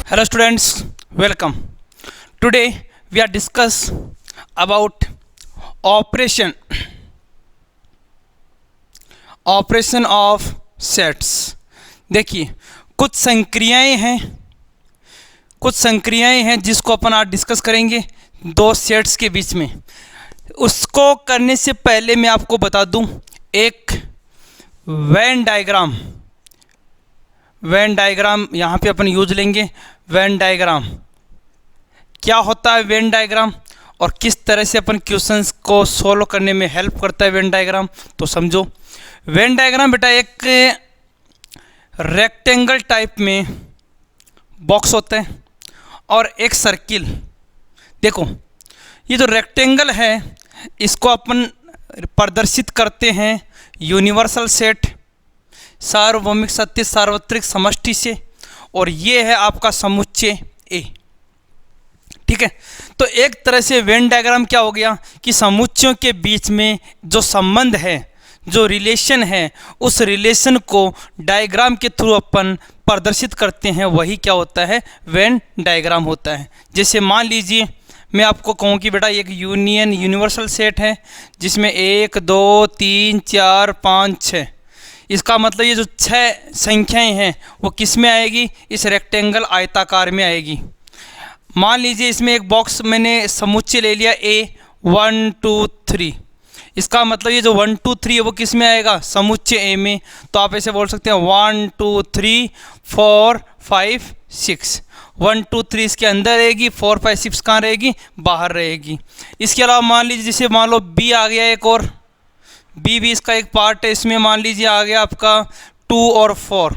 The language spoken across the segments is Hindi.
Hello students, welcome. Today we are discuss about operation of sets. देखिए कुछ संक्रियाएं हैं जिसको अपन आज डिस्कस करेंगे दो सेट्स के बीच में। उसको करने से पहले मैं आपको बता दूं एक वेन डायग्राम यहाँ पे अपन यूज लेंगे। वेन डायग्राम क्या होता है, वेन डायग्राम और किस तरह से अपन क्वेश्चंस को सॉल्व करने में हेल्प करता है वेन डायग्राम, तो समझो। वेन डायग्राम बेटा एक रेक्टेंगल टाइप में बॉक्स होता है और एक सर्किल। देखो ये जो रेक्टेंगल है इसको अपन प्रदर्शित करते हैं यूनिवर्सल सेट, सार्वभौमिक सत्य, सार्वत्रिक समष्टि से, और ये है आपका समुच्चय ए। ठीक है, तो एक तरह से वेन डायग्राम क्या हो गया कि समुच्चयों के बीच में जो संबंध है, जो रिलेशन है, उस रिलेशन को डायग्राम के थ्रू अपन प्रदर्शित करते हैं, वही क्या होता है, वेन डायग्राम होता है। जैसे मान लीजिए मैं आपको कहूँ कि बेटा एक यूनिवर्सल सेट है जिसमें 1 2 3 4 5 6, इसका मतलब ये जो 6 संख्याएं हैं वो किस में आएगी, इस रेक्टेंगल आयताकार में आएगी। मान लीजिए इसमें एक बॉक्स मैंने समुच्चय ले लिया A 1 2 3, इसका मतलब ये जो 1 2 3 है वो किस में आएगा, समुच्चय A में। तो आप ऐसे बोल सकते हैं 1 2 3 4 5 6, 1 2 3 इसके अंदर रहेगी, 4 5 6 कहाँ रहेगी, बाहर रहेगी। इसके अलावा मान लीजिए जैसे मान लो B आ गया एक, और B भी इसका एक पार्ट है, इसमें मान लीजिए आ गया आपका 2 और 4।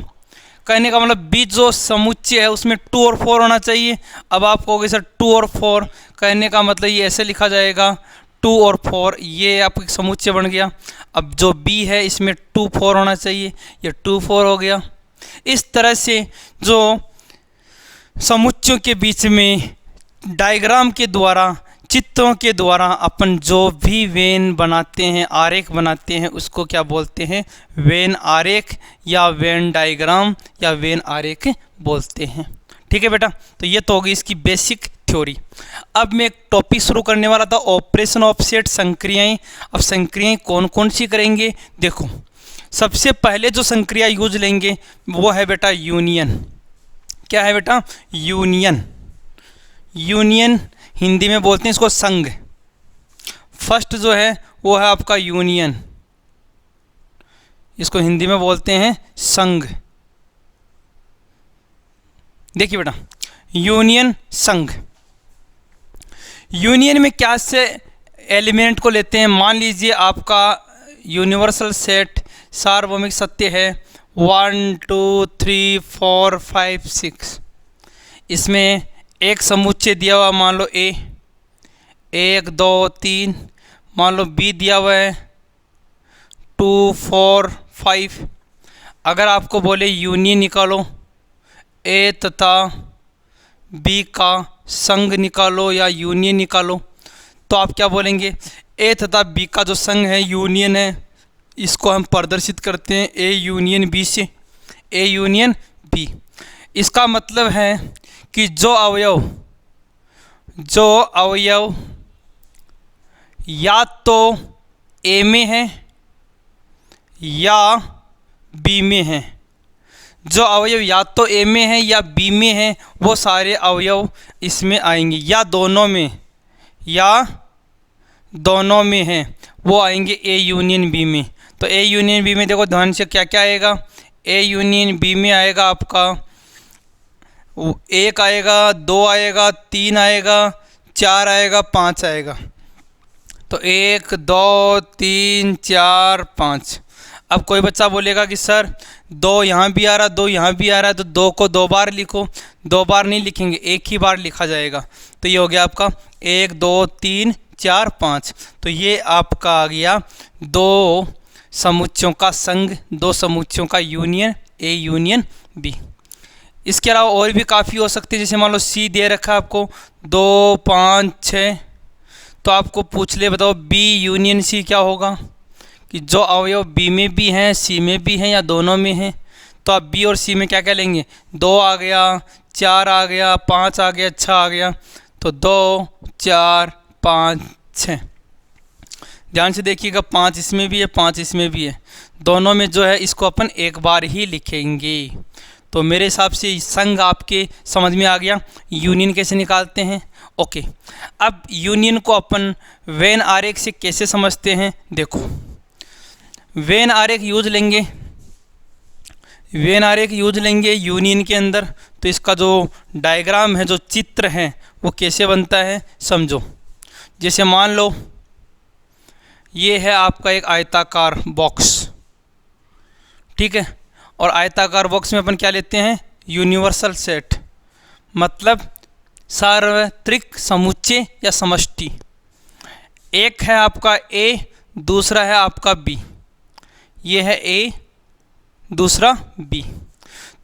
कहने का मतलब B जो समुच्चय है उसमें 2 और 4 होना चाहिए। अब आप कहोगे सर 2 और 4, कहने का मतलब ये ऐसे लिखा जाएगा 2 और 4, ये आपका समुच्चय बन गया। अब जो B है इसमें 2 4 होना चाहिए, ये 2 4 हो गया। इस तरह से जो समुच्चयों के बीच में डायग्राम के द्वारा, चित्रों के द्वारा अपन जो भी वेन बनाते हैं, आरेख बनाते हैं, उसको क्या बोलते हैं, वेन आरेख या वेन डायग्राम या वेन आरेख बोलते हैं। ठीक है बेटा, तो ये तो होगी इसकी बेसिक थ्योरी। अब मैं एक टॉपिक शुरू करने वाला था, ऑपरेशन ऑफ सेट, संक्रियाएं। अब संक्रियाएं कौन कौन सी करेंगे, देखो सबसे पहले जो संक्रिया यूज लेंगे वो है बेटा यूनियन। क्या है बेटा, यूनियन। यूनियन हिंदी में बोलते हैं इसको संघ। फर्स्ट जो है वो है आपका यूनियन, इसको हिंदी में बोलते हैं संघ। देखिए बेटा यूनियन, संघ। यूनियन में क्या से एलिमेंट को लेते हैं, मान लीजिए आपका यूनिवर्सल सेट सार्वभौमिक सत्य है 1 2 3 4 5 6, इसमें एक समुच्चय दिया हुआ मान लो A 1 2 3, मान लो B दिया हुआ है 2 4 5। अगर आपको बोले यूनियन निकालो, A तथा B का संघ निकालो या यूनियन निकालो, तो आप क्या बोलेंगे, A तथा B का जो संघ है, यूनियन है, इसको हम प्रदर्शित करते हैं A यूनियन B से, A यूनियन B। इसका मतलब है कि जो अवयव या तो A में है या B में है, जो अवयव या तो A में है या B में है वो सारे अवयव इसमें आएंगे, या दोनों में है वो आएंगे A यूनियन B में। तो A यूनियन B में देखो ध्यान से क्या क्या आएगा, A यूनियन B में आएगा आपका 1 आएगा, 2 आएगा, 3 आएगा, 4 आएगा, 5 आएगा। तो 1 2 3 4 5। अब कोई बच्चा बोलेगा कि सर 2 यहाँ भी आ रहा, 2 यहाँ भी आ रहा है, तो 2 को 2 बार लिखो। 2 बार नहीं लिखेंगे, एक ही बार लिखा जाएगा। तो ये हो गया आपका 1 2 3 4 5। तो ये आपका आ गया 2 समुच्चयों का संघ, 2 समुच्चयों का यूनियन, A यूनियन B। इसके अलावा और भी काफ़ी हो सकते हैं, जैसे मान लो C दे रखा है आपको 2 5 6, तो आपको पूछ ले बताओ B यूनियन C क्या होगा, कि जो अवयव B में भी हैं, C में भी हैं, या दोनों में हैं। तो आप बी और सी में क्या क्या लेंगे, 2 आ गया, 4 आ गया, 5 आ गया, 6 आ गया, तो 2 4 5 6। ध्यान से देखिएगा, 5 इसमें भी है, 5 इसमें भी है, दोनों में जो है इसको अपन एक बार ही लिखेंगे। तो मेरे हिसाब से संघ आपके समझ में आ गया, यूनियन कैसे निकालते हैं। ओके, अब यूनियन को अपन वेन आरेख से कैसे समझते हैं, देखो वेन आरेख यूज लेंगे, वेन आरेख यूज लेंगे यूनियन के अंदर। तो इसका जो डायग्राम है, जो चित्र है, वो कैसे बनता है समझो। जैसे मान लो ये है आपका एक आयताकार बॉक्स, ठीक है, और आयताकार बॉक्स में अपन क्या लेते हैं, यूनिवर्सल सेट, मतलब सार्वत्रिक समुच्चय या समष्टि। एक है आपका ए, दूसरा है आपका बी, ये है ए, दूसरा बी।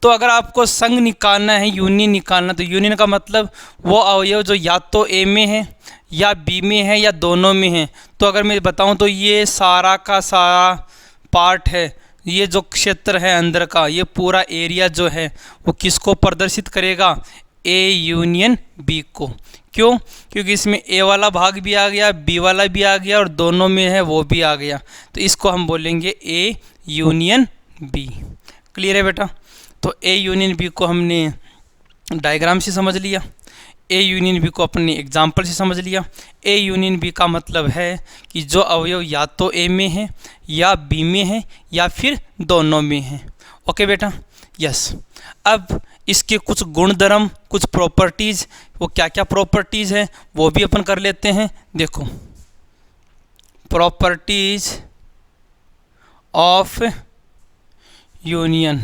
तो अगर आपको संघ निकालना है, यूनियन निकालना, तो यूनियन का मतलब वो अवयव जो या तो ए में है या बी में है या दोनों में है। तो अगर मैं बताऊं तो ये सारा का सारा पार्ट है, ये जो क्षेत्र है अंदर का, ये पूरा एरिया जो है वो किसको प्रदर्शित करेगा, ए यूनियन बी को। क्यों, क्योंकि इसमें ए वाला भाग भी आ गया, बी वाला भी आ गया और दोनों में है वो भी आ गया, तो इसको हम बोलेंगे ए यूनियन बी। क्लियर है बेटा। तो ए यूनियन बी को हमने डायग्राम से समझ लिया, ए यूनियन बी को अपने एग्जाम्पल से समझ लिया। ए यूनियन बी का मतलब है कि जो अवयव या तो ए में है या बी में है या फिर दोनों में है। ओके बेटा, यस। अब इसके कुछ गुणधर्म, कुछ प्रॉपर्टीज़, वो क्या क्या प्रॉपर्टीज़ है वो भी अपन कर लेते हैं। देखो, प्रॉपर्टीज़ ऑफ यूनियन,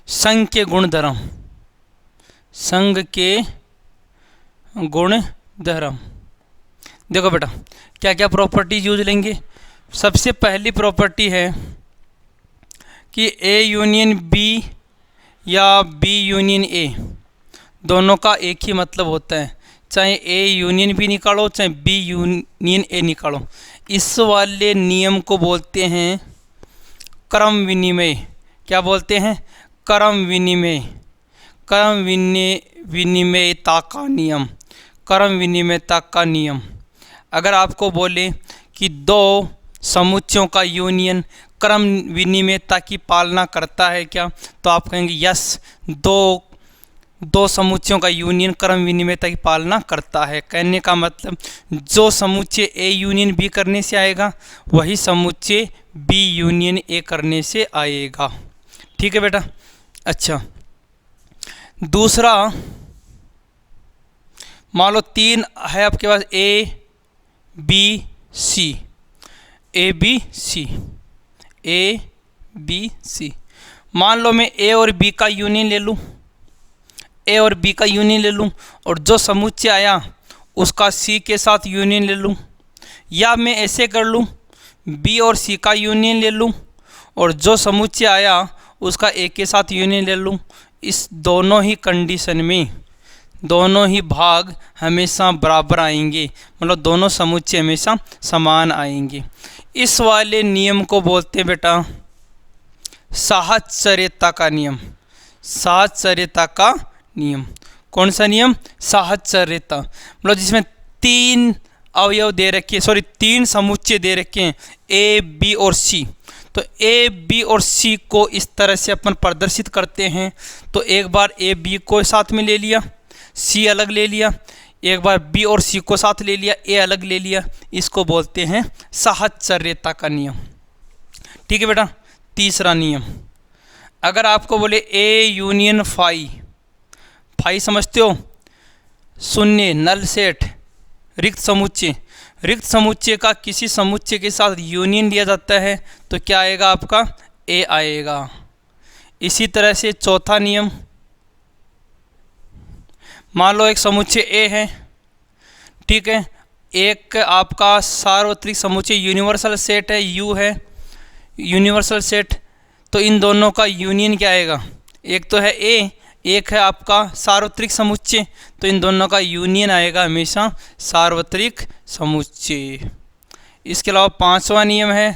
संघ के गुणधर्म, संघ के गुणधर्म। देखो बेटा, क्या क्या प्रॉपर्टीज यूज लेंगे। सबसे पहली प्रॉपर्टी है कि ए यूनियन बी या बी यूनियन ए, दोनों का एक ही मतलब होता है। चाहे ए यूनियन बी निकालो, चाहे बी यूनियन ए निकालो, इस वाले नियम को बोलते हैं क्रम विनिमय। क्या बोलते हैं, क्रम विनिमय, क्रम विनिमयता का नियम, क्रम विनिमयता का नियम। अगर आपको बोले कि दो समुच्चयों का यूनियन क्रम विनिमयता की पालना करता है क्या, तो आप कहेंगे यस, दो समुच्चयों का यूनियन क्रम विनिमयता की पालना करता है। कहने का मतलब जो समुच्चय ए यूनियन बी करने से आएगा वही समुच्चय बी यूनियन ए करने से आएगा। ठीक है बेटा। अच्छा, दूसरा, मान लो 3 है आपके पास, A B C, A B C, A B C. मान लो मैं ए और बी का यूनियन ले लूँ, ए और बी का यूनियन ले लूँ और जो समुच्चय आया उसका सी के साथ यूनियन ले लूँ, या मैं ऐसे कर लूँ बी और सी का यूनियन ले लूँ और जो समुच्चय आया उसका ए के साथ यूनियन ले लूँ। इस दोनों ही कंडीशन में दोनों ही भाग हमेशा बराबर आएंगे, मतलब दोनों समुच्चय हमेशा समान आएंगे। इस वाले नियम को बोलते हैं बेटा साहचर्यता का नियम, साहचर्यता का नियम। कौन सा नियम, साहचर्यता। मतलब जिसमें 3 अवयव दे रखे, 3 समुच्चय दे रखे हैं, ए बी और सी। तो ए बी और सी को इस तरह से अपन प्रदर्शित करते हैं। तो एक बार ए बी को साथ में ले लिया, सी अलग ले लिया, एक बार बी और सी को साथ ले लिया, ए अलग ले लिया, इसको बोलते हैं साहचर्यता का नियम। ठीक है बेटा। तीसरा नियम, अगर आपको बोले ए यूनियन फाई, फाई समझते हो, शून्य, नल सेट, रिक्त समुच्चय, रिक्त समुच्चय का किसी समुच्चय के साथ यूनियन लिया जाता है तो क्या आएगा आपका, ए आएगा। इसी तरह से चौथा नियम, मान लो एक समुच्चय ए है, ठीक है, एक आपका सार्वत्रिक समुच्चय यूनिवर्सल सेट है, यू है यूनिवर्सल सेट, तो इन दोनों का यूनियन क्या आएगा, एक तो है ए, एक है आपका सार्वत्रिक समुच्चय, तो इन दोनों का यूनियन आएगा हमेशा सार्वत्रिक समुच्चय। इसके अलावा 5वां नियम है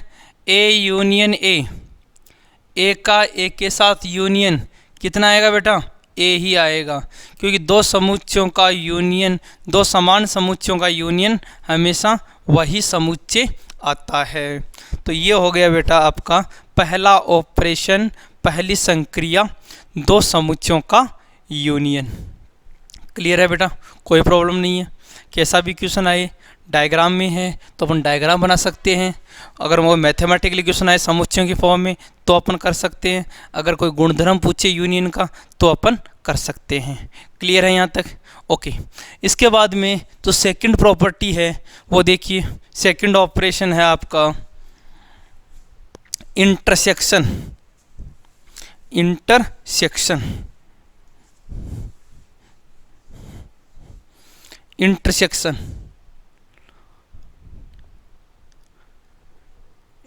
ए यूनियन ए का ए के साथ यूनियन कितना आएगा बेटा? ए ही आएगा, क्योंकि दो समुच्चयों का यूनियन, दो समान समुच्चयों का यूनियन हमेशा वही समुच्चय आता है। तो ये हो गया बेटा आपका पहला ऑपरेशन, पहली संक्रिया, दो समुच्चयों का यूनियन। क्लियर है बेटा? कोई प्रॉब्लम नहीं है। कैसा भी क्वेश्चन आए, डायग्राम में है तो अपन डायग्राम बना सकते हैं। अगर वो मैथमेटिकली क्वेश्चन आए समुच्चयों की फॉर्म में तो अपन कर सकते हैं। अगर कोई गुणधर्म पूछे यूनियन का तो अपन कर सकते हैं। क्लियर है यहाँ तक? ओके। इसके बाद में जो सेकंड प्रॉपर्टी है वो देखिए, सेकंड ऑपरेशन है आपका intersection. Intersection intersection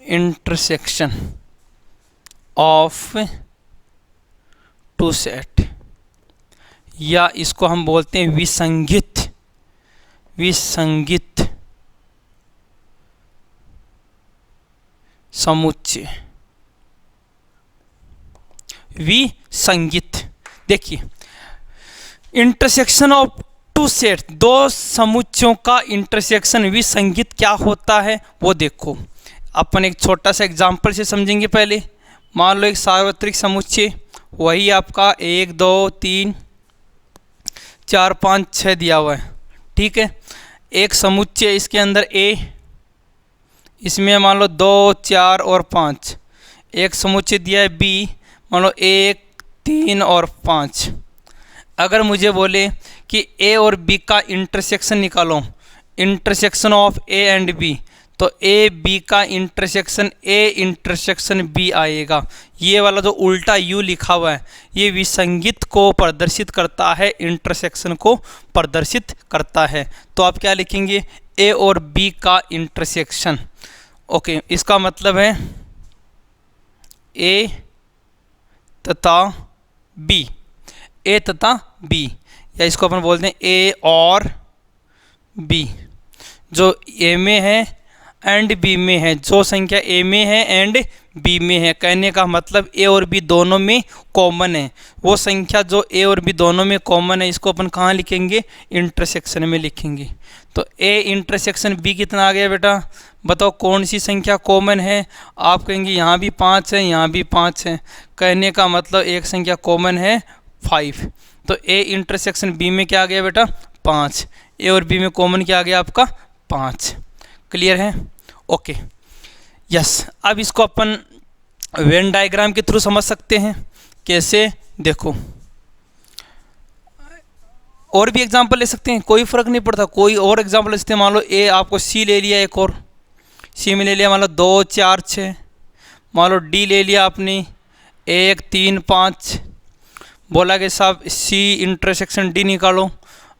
intersection of two set, या इसको हम बोलते हैं विसंगित, विसंगित समुच्चय। विसंगित, देखिए इंटरसेक्शन ऑफ टू सेट, दो समुच्चयों का इंटरसेक्शन विसंगित क्या होता है वो देखो। अपन एक छोटा सा एग्जांपल से समझेंगे पहले। मान लो एक सार्वत्रिक समुच्चय, वही आपका 1 2 3 4 5 6 दिया हुआ है, ठीक है। एक समुच्चय इसके अंदर ए, इसमें मान लो 2 4 और 5। एक समुच्चय दिया है बी, मान लो 1 3 और 5। अगर मुझे बोले कि ए और बी का इंटरसेक्शन निकालो, intersection of A and B, तो ए बी का इंटरसेक्शन ए इंटरसेक्शन बी आएगा। ये वाला जो उल्टा यू लिखा हुआ है ये विसंगित को प्रदर्शित करता है, इंटरसेक्शन को प्रदर्शित करता है। तो आप क्या लिखेंगे? ए और बी का इंटरसेक्शन। ओके, इसका मतलब है ए तथा बी, ए तथा बी, या इसको अपन बोलते हैं ए और बी, जो ए में है एंड बी में है, जो संख्या ए में है एंड बी में है। कहने का मतलब ए और बी दोनों में कॉमन है। वो संख्या जो ए और बी दोनों में कॉमन है इसको अपन कहाँ लिखेंगे? इंटरसेक्शन में लिखेंगे। तो ए इंटरसेक्शन बी कितना आ गया बेटा? बताओ कौन सी संख्या कॉमन है? आप कहेंगे यहाँ भी 5 है, यहाँ भी 5 है। कहने का मतलब एक संख्या कॉमन है 5। तो ए इंटरसेक्शन बी में क्या आ गया बेटा? 5। ए और बी में कॉमन क्या आ गया आपका? 5। क्लियर है? Okay, yes. अब इसको अपन वेन डायग्राम के थ्रू समझ सकते हैं। कैसे? देखो, और भी एग्जांपल ले सकते हैं, कोई फर्क नहीं पड़ता। कोई और एग्जांपल ले सकते हैं। मान लो ए आपको सी ले लिया, एक और सी में ले लिया, मान लो 2 4 6। मान लो डी ले लिया आपने 1 3 5। बोला कि साहब सी इंटरसेक्शन डी निकालो।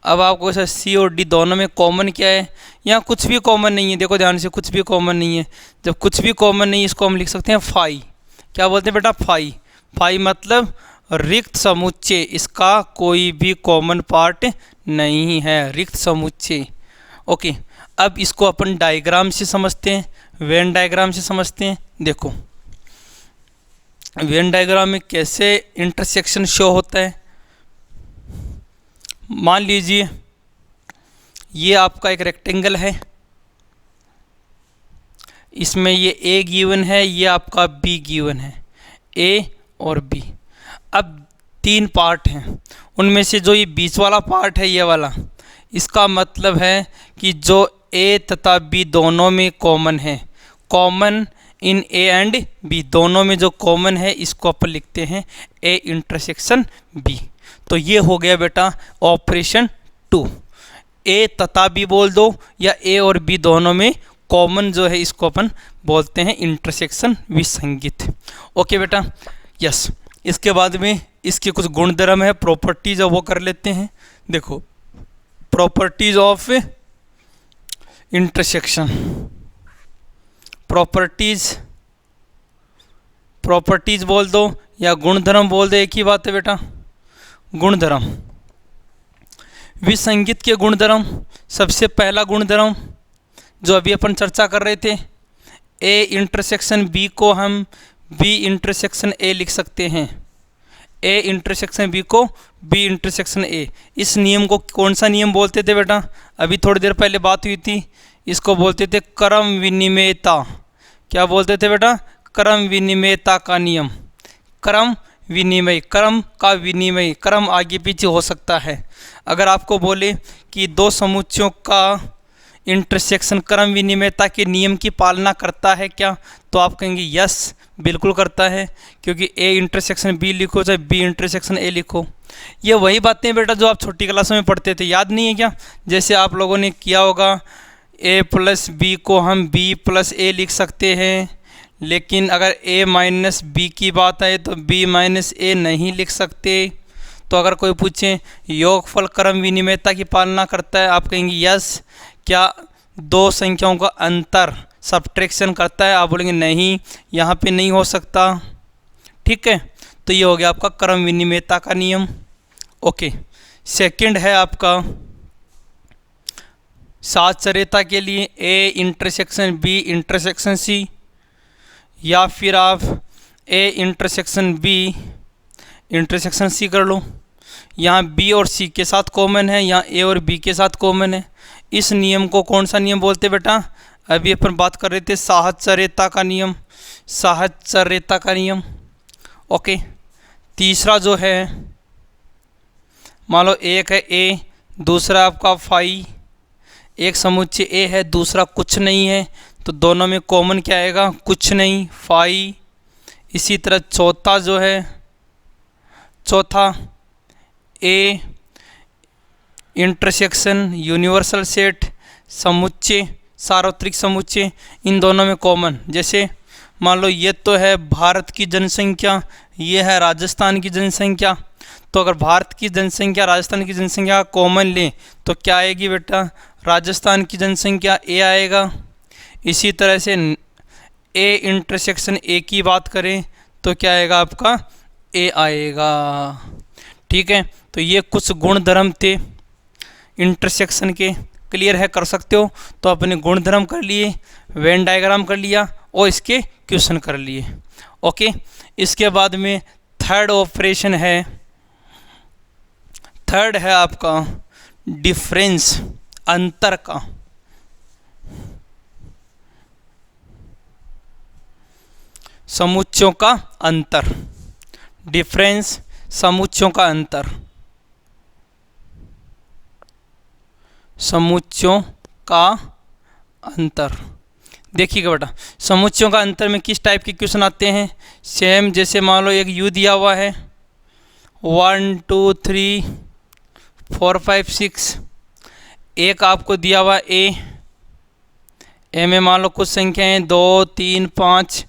अब आपको सर सी और डी दोनों में कॉमन क्या है? यहाँ कुछ भी कॉमन नहीं है। देखो ध्यान से, कुछ भी कॉमन नहीं है। जब कुछ भी कॉमन नहीं है इसको हम लिख सकते हैं फाई। क्या बोलते हैं बेटा? फाई। फाई मतलब रिक्त समुच्चय, इसका कोई भी कॉमन पार्ट नहीं है, रिक्त समुच्चय। ओके, अब इसको अपन डायग्राम से समझते हैं, वेन डायग्राम से समझते हैं। देखो वेन डायग्राम में कैसे इंटरसेक्शन शो होता है। मान लीजिए ये आपका एक रेक्टेंगल है, इसमें ये ए गिवन है, ये आपका बी गिवन है, ए और बी। अब 3 पार्ट हैं, उनमें से जो ये बीच वाला पार्ट है ये वाला, इसका मतलब है कि जो ए तथा बी दोनों में कॉमन है, common in A and B, दोनों में जो कॉमन है इसको अपन लिखते हैं ए इंटरसेक्शन बी। तो ये हो गया बेटा ऑपरेशन 2। ए तथा बी बोल दो, या ए और बी दोनों में कॉमन जो है इसको अपन बोलते हैं इंटरसेक्शन विसंगित। ओके बेटा, यस। इसके बाद में इसके कुछ गुणधर्म है, प्रॉपर्टीज है, वो कर लेते हैं। देखो प्रॉपर्टीज ऑफ इंटरसेक्शन, प्रॉपर्टीज बोल दो या गुणधर्म बोल दो, एक ही बात है बेटा। गुणधर्म, विसंगित के गुणधर्म। सबसे पहला गुणधर्म जो अभी अपन चर्चा कर रहे थे, ए इंटरसेक्शन बी को हम बी इंटरसेक्शन ए लिख सकते हैं। ए इंटरसेक्शन बी को बी इंटरसेक्शन ए। इस नियम को कौन सा नियम बोलते थे बेटा? अभी थोड़ी देर पहले बात हुई थी, इसको बोलते थे क्रम विनिमयता। क्या बोलते थे बेटा? क्रम विनिमयता का नियम। क्रम विनिमय, क्रम का विनिमय, क्रम आगे पीछे हो सकता है। अगर आपको बोले कि दो समुच्चयों का इंटरसेक्शन क्रम विनिमयता के नियम की पालना करता है क्या, तो आप कहेंगे यस, बिल्कुल करता है, क्योंकि ए इंटरसेक्शन बी लिखो चाहे बी इंटरसेक्शन ए लिखो। ये वही बातें बेटा जो आप छोटी क्लासों में पढ़ते थे, याद नहीं है क्या? जैसे आप लोगों ने किया होगा ए प्लस बी को हम बी प्लस ए लिख सकते हैं, लेकिन अगर a माइनस बी की बात आए तो b माइनस ए नहीं लिख सकते। तो अगर कोई पूछे योगफल क्रम विनिमयता की पालना करता है, आप कहेंगे यस। क्या दो संख्याओं का अंतर सब्ट्रैक्शन करता है? आप बोलेंगे नहीं, यहाँ पे नहीं हो सकता। ठीक है, तो ये हो गया आपका क्रम विनिमयता का नियम। ओके, सेकंड है आपका साचर्यता के लिए a intersection b intersection c, या फिर आप A intersection B intersection C कर लो। यहाँ बी और सी के साथ कॉमन है, यहाँ ए और बी के साथ कॉमन है। इस नियम को कौन सा नियम बोलते बेटा? अभी अपन बात कर रहे थे साहचर्यता का नियम, साहचर्यता का नियम। ओके, तीसरा जो है, मान लो एक है ए, दूसरा आपका फाई, एक समुच्चय ए है, दूसरा कुछ नहीं है, तो दोनों में कॉमन क्या आएगा? कुछ नहीं, फाई। इसी तरह चौथा जो है, चौथा ए इंटरसेक्शन यूनिवर्सल सेट समुच्चय सार्वत्रिक समुच्चय, इन दोनों में कॉमन। जैसे मान लो ये तो है भारत की जनसंख्या, ये है राजस्थान की जनसंख्या, तो अगर भारत की जनसंख्या राजस्थान की जनसंख्या कॉमन लें तो क्या आएगी बेटा? राजस्थान की जनसंख्या ए आएगा। इसी तरह से ए इंटरसेक्शन ए की बात करें तो क्या आएगा आपका? ए आएगा। ठीक है, तो ये कुछ गुणधर्म थे इंटरसेक्शन के, क्लियर है? कर सकते हो। तो अपने गुणधर्म कर लिए, वेन डायग्राम कर लिया और इसके क्वेश्चन कर लिए। ओके, इसके बाद में थर्ड ऑपरेशन है, थर्ड है आपका डिफरेंस, अंतर का। समुच्चयों का अंतर, डिफरेंस, समुच्चयों का अंतर, समुच्चयों का अंतर। देखिएगा बेटा, समुच्चयों का अंतर में किस टाइप के क्वेश्चन आते हैं? सेम जैसे मान लो एक यू दिया हुआ है 1 2 3 4 5 6, एक आपको दिया हुआ ए में मान लो कुछ संख्याएं 2 3 5,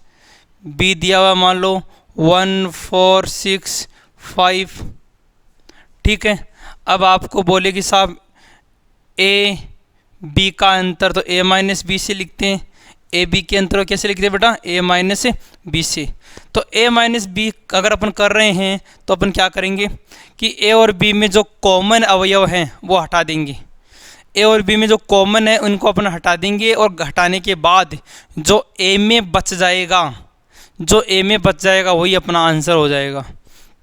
बी दिया हुआ मान लो 1 4 6 5। ठीक है, अब आपको बोले कि साहब ए बी का अंतर, तो ए माइनस बी से लिखते हैं। ए बी के अंतर कैसे लिखते हैं बेटा? ए माइनस बी से। तो ए माइनस बी अगर अपन कर रहे हैं तो अपन क्या करेंगे कि ए और बी में जो कॉमन अवयव हैं वो हटा देंगे। ए और बी में जो कॉमन है उनको अपन हटा देंगे, और हटाने के बाद जो ए में बच जाएगा, जो ए में बच जाएगा वही अपना आंसर हो जाएगा।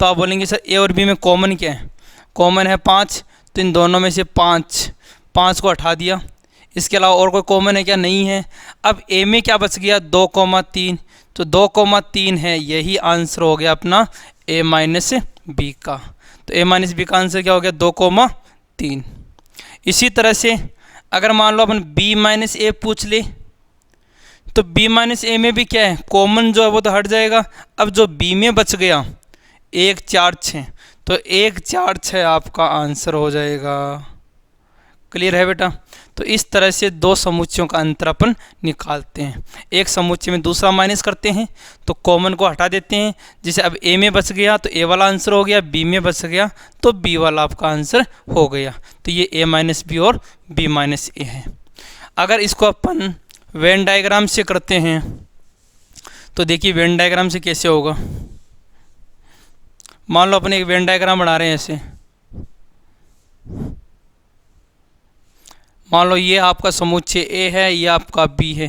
तो आप बोलेंगे सर ए और बी में कॉमन क्या है? कॉमन है 5, तो इन दोनों में से 5 को हटा दिया। इसके अलावा और कोई कॉमन है क्या? नहीं है। अब ए में क्या बच गया? 2,3, तो 2,3 है, यही आंसर हो गया अपना ए माइनस बी का। तो ए माइनस बी का आंसर क्या हो गया? 2,3। इसी तरह से अगर मान लो अपन बी माइनस ए पूछ ले, तो b माइनस ए में भी क्या है? कॉमन जो है वो तो हट जाएगा। अब जो b में बच गया 1 4 6, तो 1 4 6 आपका आंसर हो जाएगा। क्लियर है बेटा? तो इस तरह से दो समुच्चयों का अंतर अपन निकालते हैं। एक समुच्चय में दूसरा माइनस करते हैं तो कॉमन को हटा देते हैं। जैसे अब a में बच गया तो a वाला आंसर हो गया, b में बच गया तो b वाला आपका आंसर हो गया। तो ये a माइनस बी और b माइनस ए है। अगर इसको अपन वेन डायग्राम से करते हैं तो देखिए वेन डायग्राम से कैसे होगा। मान लो अपन एक वेन डायग्राम बना रहे हैं ऐसे, मान लो ये आपका समुच्चय ए है, ये आपका बी है,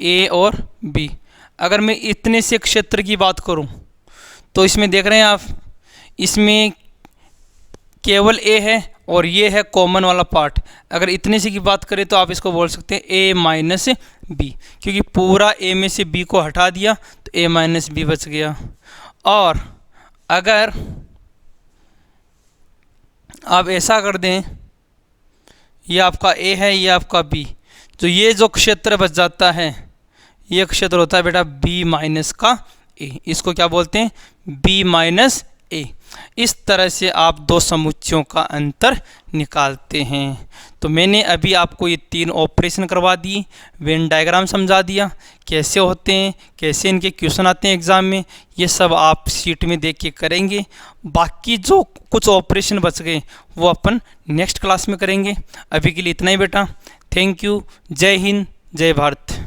ए और बी। अगर मैं इतने से क्षेत्र की बात करूं तो इसमें देख रहे हैं आप, इसमें केवल ए है और ये है कॉमन वाला पार्ट। अगर इतने से की बात करें तो आप इसको बोल सकते हैं ए माइनस बी, क्योंकि पूरा ए में से बी को हटा दिया तो ए माइनस बी बच गया। और अगर आप ऐसा कर दें, ये आपका ए है, ये आपका बी, तो ये जो क्षेत्र बच जाता है ये क्षेत्र होता है बेटा बी माइनस का ए। इसको क्या बोलते हैं? बी माइनस ए। इस तरह से आप दो समुच्चयों का अंतर निकालते हैं। तो मैंने अभी आपको ये 3 ऑपरेशन करवा दिए, वेन डायग्राम समझा दिया कैसे होते हैं, कैसे इनके क्वेश्चन आते हैं एग्ज़ाम में, ये सब आप शीट में देख के करेंगे। बाकी जो कुछ ऑपरेशन बच गए वो अपन नेक्स्ट क्लास में करेंगे। अभी के लिए इतना ही बेटा। Thank you. जय हिंद, जय भारत।